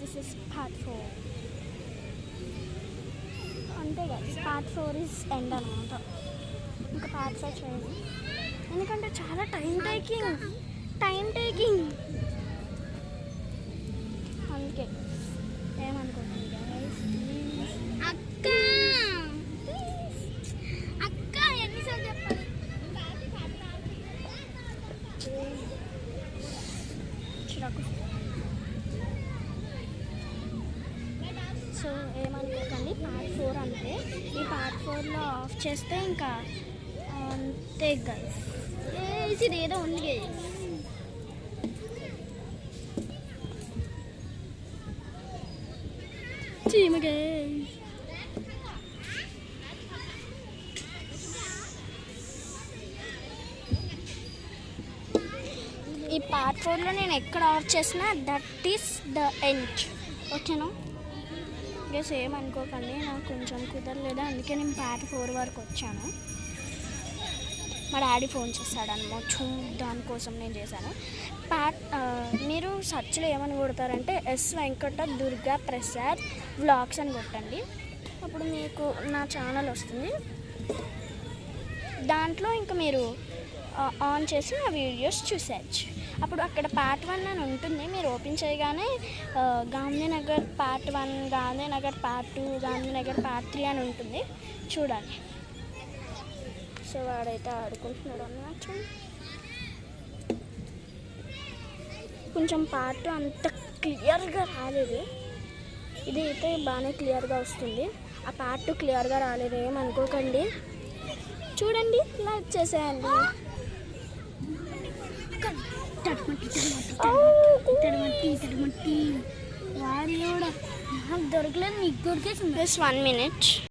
This is part 4. అంతే కదా, part 4 is end అనమాట. ఇంకా పార్ట్ 5 చేయండి ఎందుకంటే చాలా టైం టేకింగ్ అందుకే ఏమనుకోండి గైస్. అక్క ఎన్నిసార్లు చెప్పాలి? చిరాకు. సో ఏమనుకోకండి, పార్ట్ 4 అంతే. ఈ పార్ట్ 4లో ఆఫ్ చేస్తే ఇంకా అంతే గైస్. ఇది ఏదో ఉంది గైస్. చీమ గైస్. ఈ పార్ట్ 4లో నేను ఎక్కడ ఆఫ్ చేసినా దట్ ఈస్ ద ఎండ్. ఓకేనా గైస్, ఏమనుకోకండి, నాకు కొంచెం కుదరలేదు, అందుకే నేను పార్ట్ 4 వరకు వచ్చాను. మా డాడీ ఫోన్ చేస్తాడన్నమాట, దానికోసం నేను చేశాను. మీరు సర్చ్లో ఏమని కొడతారంటే ఎస్ వెంకట దుర్గా ప్రసాద్ వ్లాగ్స్ అని కొట్టండి. అప్పుడు మీకు నా ఛానల్ వస్తుంది. దాంట్లో ఇంకా మీరు ఆన్ చేసి నా వీడియోస్ చూసేయచ్చు. అప్పుడు అక్కడ పార్ట్ 1 అని ఉంటుంది. మీరు ఓపెన్ చేయగానే Gandhinagar part 1, Gandhinagar part 2, Gandhinagar part 3 అని ఉంటుంది, చూడాలి. సో వాడైతే ఆడుకుంటున్నాడు అన్నమాట. కొంచెం పార్ట్ 2 అంత క్లియర్గా రాలేదు, ఇది అయితే బాగానే క్లియర్గా వస్తుంది. ఆ పార్ట్ 2 క్లియర్గా రాలేదు ఏమనుకోకండి, చూడండి, లైక్ చేసేయండి. వాడు కూడా దొరకలేదు, నీకు దొరికేసింది. 1 minute.